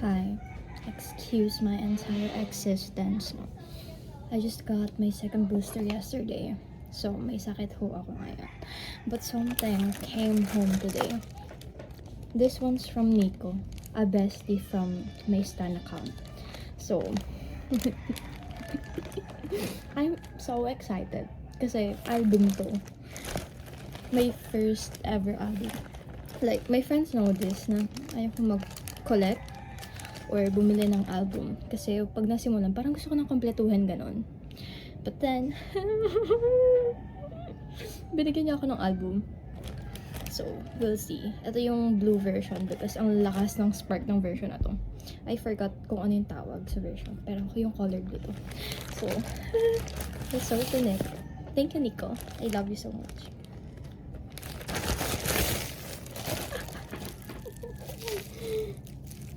Hi. Excuse my entire existence. No? I just got my second booster yesterday. So, may sakit ho ako ngayon. But something came home today. This one's from Nico, a bestie from my Stan account. So, I'm so excited. Kasi album to. My first ever album. Like, my friends know this na ayoko mag-collect or bumili ng album. Kasi pag nasimulan, parang gusto ko nang kompletuhin ganon. But then, binigyan niya ako ng album. So, we'll see. Ito yung blue version because ang lakas ng spark ng version na to. I forgot kung ano yung tawag sa version. Pero ako yung colored dito. So, let's open it. Thank you, Nico. I love you so much.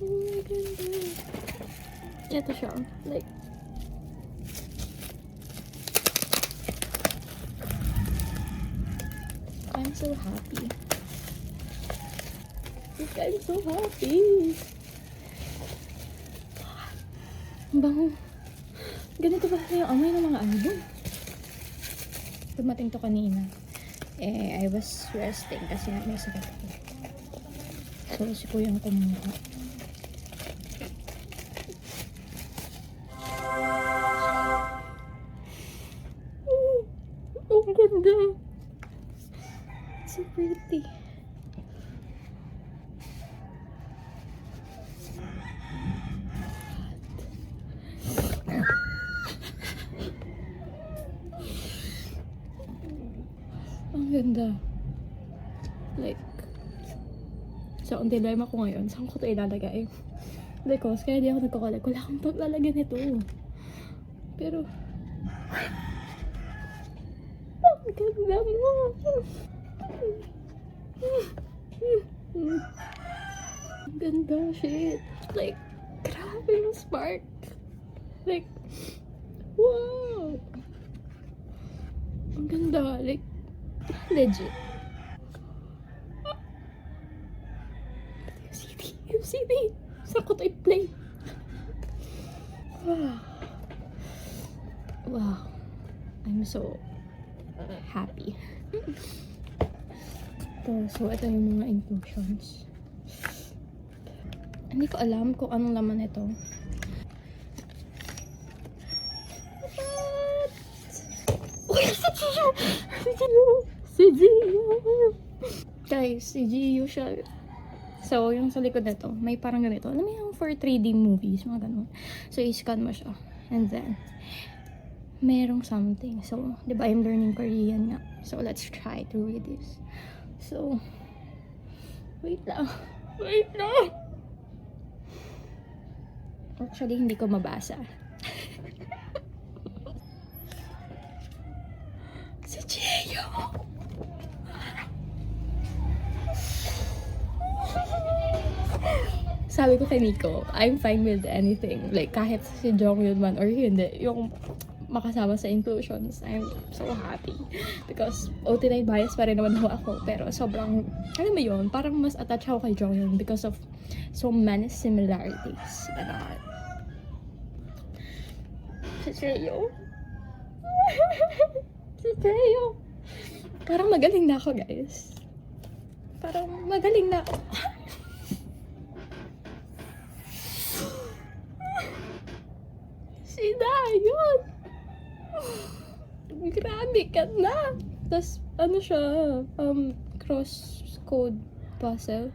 Oh my goodness. Ito siya. Like, I'm so happy. I'm so happy. Ang bango. Ganito ba yung amoy ng mga album? Dumating to kanina. I was resting kasi may sakit ako. So, si kuya ang kumuha. Oh, ang ganda. So pretty. Ang ganda. Like, so, ang dilemma ko ngayon, saan ko ito ilalagay? Because, kaya di ako nagkakolek. Wala akong paglalagyan nito. Pero, ang ganda mo. Ang ganda, shit. Like, grabe yung spark. Like, wow. Ang ganda. Like, legit. Yung CD. Saan ko ito i-play? Wow. Wow. I'm so happy. So, ito yung mga inclusions. Hindi ko alam kung anong laman ito. Uy, si Gio! Si Gio! Si Gio! Guys, si Gio siya. So, yung sa likod nito, may parang ganito. Alam mo yung for 3D movies, mga ganun. So, i-scan mo siya. And then, merong something. So, di ba, I'm learning Korean nga. So, let's try to read this. So, wait lang. Wait lang! Actually, hindi ko mabasa. Si Gio! Sabi ko kay Nico, I'm fine with anything. Like, kahit si Jongyun man or hindi, yung makasama sa inclusions, I'm so happy. Because OT9 bias pa rin naman ako. Pero sobrang, alam mo yun, parang mas attached ako kay Jongyun because of so many similarities. Ganun. Si Cheo. Si Cheo. Parang magaling na ako, guys. Parang magaling na ako. Si Dayon! Grabe ka na! Tapos, ano siya, crossword puzzle?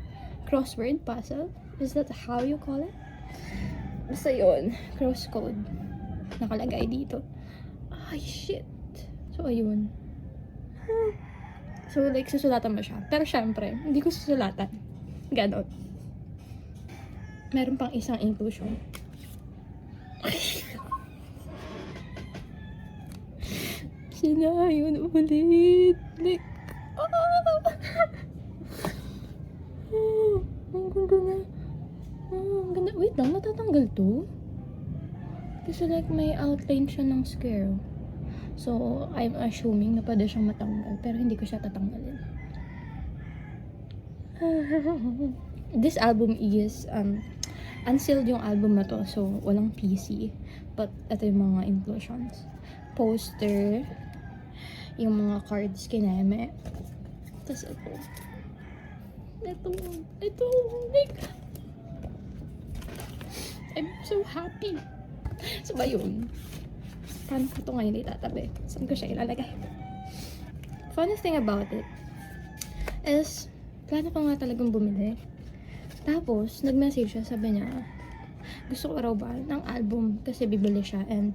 Is that how you call it? Basta yun, crosscode. Nakalagay dito. Ay, shit! So, ayun. So, like, susulatan mo siya. Pero syempre, hindi ko susulatan. Ganon. Meron pang isang inclusion. Sinayon ulit. Like, ang ganda na. Ang ganda. Wait lang, natatanggal to? Kasi like, may outline siya ng scare. So, I'm assuming na pwede siyang matanggal. Pero hindi ko siya tatanggalin. This album is unsealed yung album na to, so walang PC. But ito yung mga inclusions. Poster, yung mga cards kineme. Tapos ito, like, I'm so happy. So ba yun? Paano ko ito ngayon itatabi? Saan ko siya ilalagay? Funny thing about it is, plano ko nga talagang bumili. Tapos, nag-message siya, sabi niya, gusto ko raw ba ng album kasi bibili siya and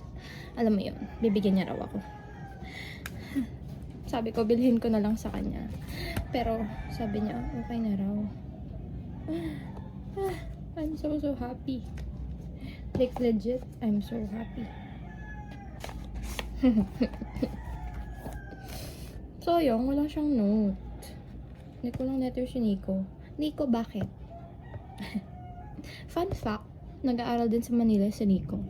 alam mo yun, bibigyan niya raw ako. Sabi ko, bilhin ko na lang sa kanya. Pero, sabi niya, okay na raw. I'm so happy. Like, legit, I'm so happy. So, yun, wala siyang note. Hindi ko lang letter si Nico. Nico, bakit? Fun fact, nag-aaral din sa Manila si Nico.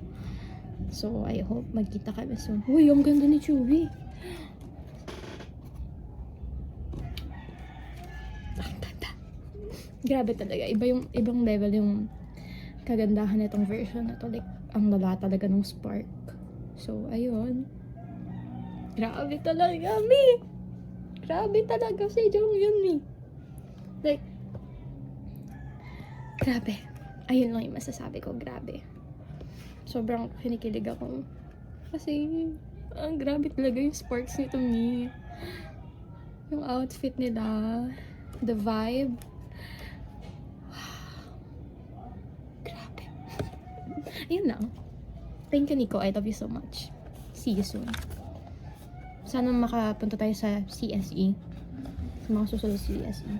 So, I hope magkita kami soon. Uy, ang ganda ni Chewy. Ang ganda. Grabe talaga. Ibang level yung kagandahan nitong version na to. Like, ang lala talaga ng spark. So, ayun. Grabe talaga, Mi! Grabe talaga si Jong yun, Mi. Like, grabe. Ayun lang yung masasabi ko. Grabe. Sobrang kinikilig ako. Kasi, ang grabe talaga yung sparks nito, Mi. Yung outfit nila. The vibe. Grabe. Ayun lang. Thank you, Nico. I love you so much. See you soon. Sana makapunta tayo sa CSE. Sa mga susunod sa CSE.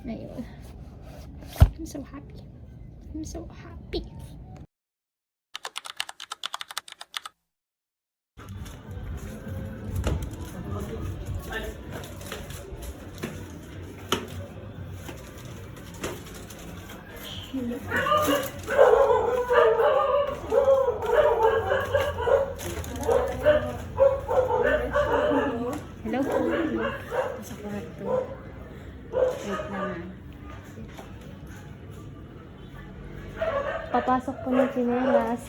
Ayun. I'm so happy. I'm so happy. Hello po. Sa kwarto. Wait naman. Papasok po ng chinelas.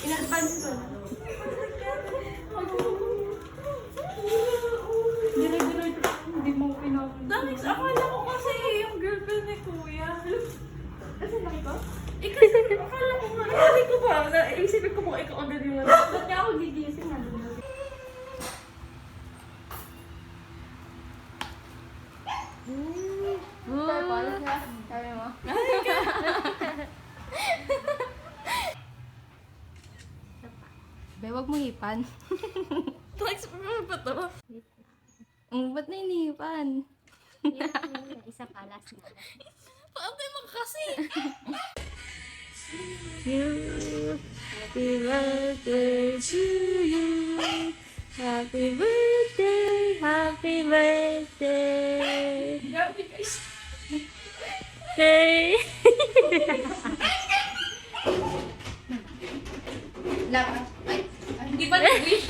In-advance ko. Hindi mo pinapin. Danis, akala ko kasi yung girlfriend ni Kuya. Kasi nakita? Kasi akala ko nga. Akala ko ba? Naisipin ko po ikaw agad yung ba't niya ako gigising na doon? Sabi mo? Be, wag mo hipan. Like, ba't to? Ba't na inihipan? Isa pa, last na. Paantay mo kasi! Happy birthday to you. Happy birthday, happy birthday. Grabe guys. Day. Laban. Ay, hindi ba nag-wish?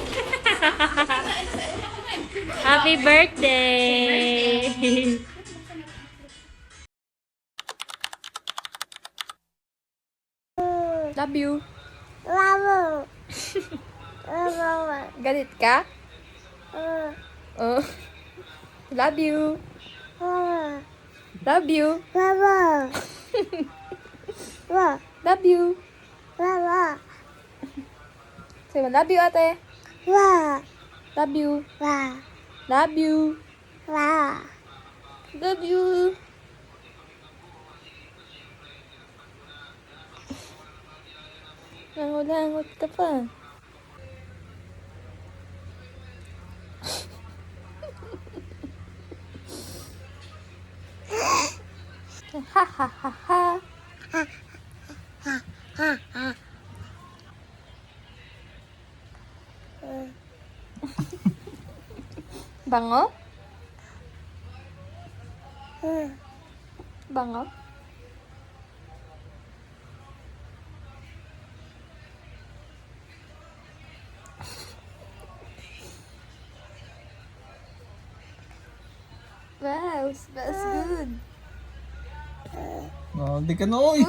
Happy birthday. Love you. Love. Galit ka? Oh. Love you. Love you. Love you. Say mo, love you, ate. Love you. Love you. Love you. Nangulangot ka pa. Ha ha ha ha. Bango? Bango? Wow, smells good. Oh, di ka na, oy!